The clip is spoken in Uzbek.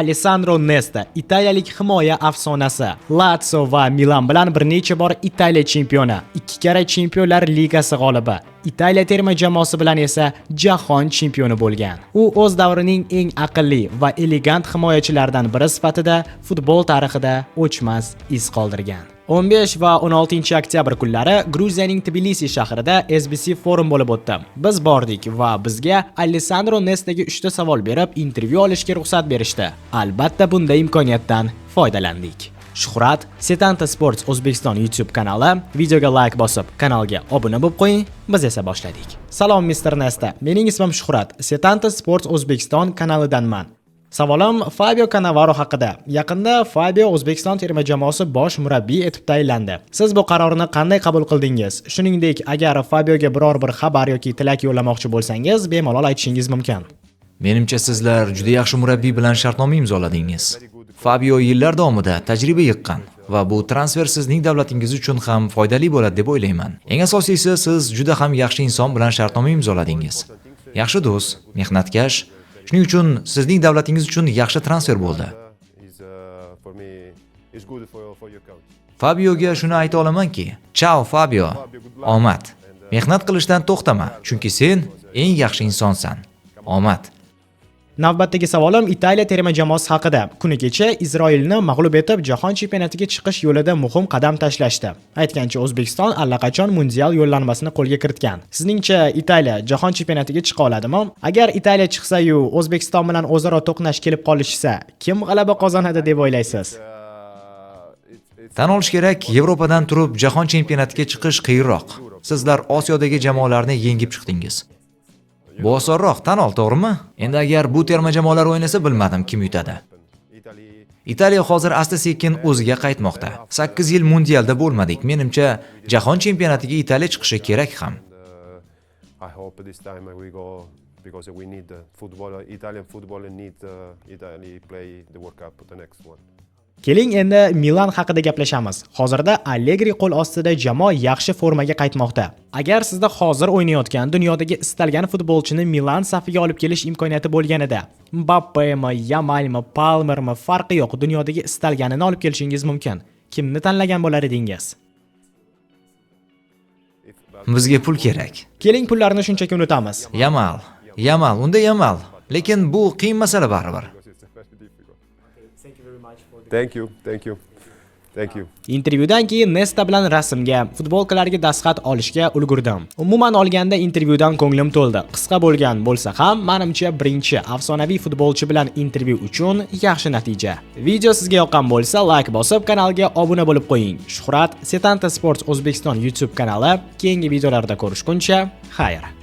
Alessandro Nesta, italiyalik himoya afsonasi. Lazio va Milan bilan bir necha bor Italiya chempioni, 2 karra Chempionlar Ligasi g'olibi. Italiya terma jamoasi bilan esa jahon chempioni bo'lgan. U o'z davrining eng aqlli va elegant himoyachilaridan biri sifatida futbol tarixida o'chmas iz qoldirgan. 15 va 16 oktyabr kunlari Gruziyaning Tbilisi shahrida SBC forum bo'lib o'tdi. Biz bordik va bizga Alessandro Nestaga 3 ta savol berib, intervyu olishga ruxsat berishdi. Albatta bunday imkoniyatdan foydalandik. Shuhrat, Setanta Sports O'zbekiston YouTube kanali, videoga like bosib, kanalga obuna bo'lib qo'ying. Biz esa boshladik. Salom Mr. Nesta. Mening ismim Shuhrat. Setanta Sports O'zbekiston kanalidanman. Savolim Fabio Cannavaro haqida. Yaqinda Fabio O'zbekiston terma jamoasi bosh murabbiy etib tayinlandi. Siz bu qarorni qanday qabul qildingiz? Shuningdek, agar Fabioga biror bir xabar yoki tilak yo'llamoqchi bo'lsangiz, bemalol aytishingiz mumkin. Menimcha sizlar juda yaxshi murabbiy bilan shartnoma imzoladingiz. Fabio yillar davomida tajriba yiqqan va bu transfer sizning davlatingiz uchun ham foydali bo'ladi deb o'ylayman. Eng asosiysi, siz juda ham yaxshi inson bilan shartnoma imzoladingiz. Yaxshi do'st, mehnatkash. Shuning uchun sizning davlatingiz uchun yaxshi transfer bo'ldi. Fabioga shuni ayta olamanki, "Ciao Fabio, omad. Mehnat qilishdan to'xtama, chunki sen eng yaxshi insonsan. Omad." Navbatdagi savolim Italiya terma jamoasi haqida. Kuni kecha Isroilni mag'lub etib, jahon chempionatiga chiqish yo'lida muhim qadam tashlashdi. Aytgancha, O'zbekiston allaqachon mundial yo'llanmasini qo'lga kiritgan. Sizningcha Italiya jahon chempionatiga chiqa oladimi? Agar Italiya chiqsa-yu O'zbekiston bilan o'zaro to'qnash kelib qolishsa, kim g'alaba qozonadi deb o'ylaysiz? Tan olish kerak, Yevropadan turib jahon chempionatiga chiqish qiyinroq. Sizlar Osiyodagi jamoalarni yengib chiqdingiz. Bu osonroq, tan ol, to'g'rimi? Endi agar bu terma jamoalar o'ynasa, bilmadim kim yutadi. Italiya hozir asta-sekin o'ziga qaytmoqda. 8 yil mundialda bo'lmadik. Menimcha, jahon chempionatiga Italiya chiqishi kerak ham. Keling endi Milan haqida gaplashamiz. Hozirda Allegri qo'l ostida jamoa yaxshi formaga qaytmoqda. Agar sizda hozir o'ynayotgan dunyodagi istalgan futbolchini Milan safiga olib kelish imkoniyati bo'lganida, Mbappémi, Yamalmi, Palmermi farqi yo'q, dunyodagi istalganini olib kelishingiz mumkin. Kimni tanlagan bo'lar edingiz? Bizga pul kerak. Keling pullarni shunchaki unutamiz. Yamal, Yamal. Lekin bu qiyin masala baribir. Thank you. Intervyudan keyin Nesta bilan rasmga, futbolkalarga dastxat olishga ulgurdim. Umuman olganda intervyudan ko'nglim to'ldi. Qisqa bo'lgan bo'lsa ham, menimcha birinchi afsonaviy futbolchi bilan intervyu uchun yaxshi natija. Video sizga yoqqan bo'lsa, like bosib, kanalga obuna bo'lib qo'ying. Shuhrat, Setanta Sports O'zbekiston YouTube kanali. Keyingi videolarda ko'rishguncha, xayr.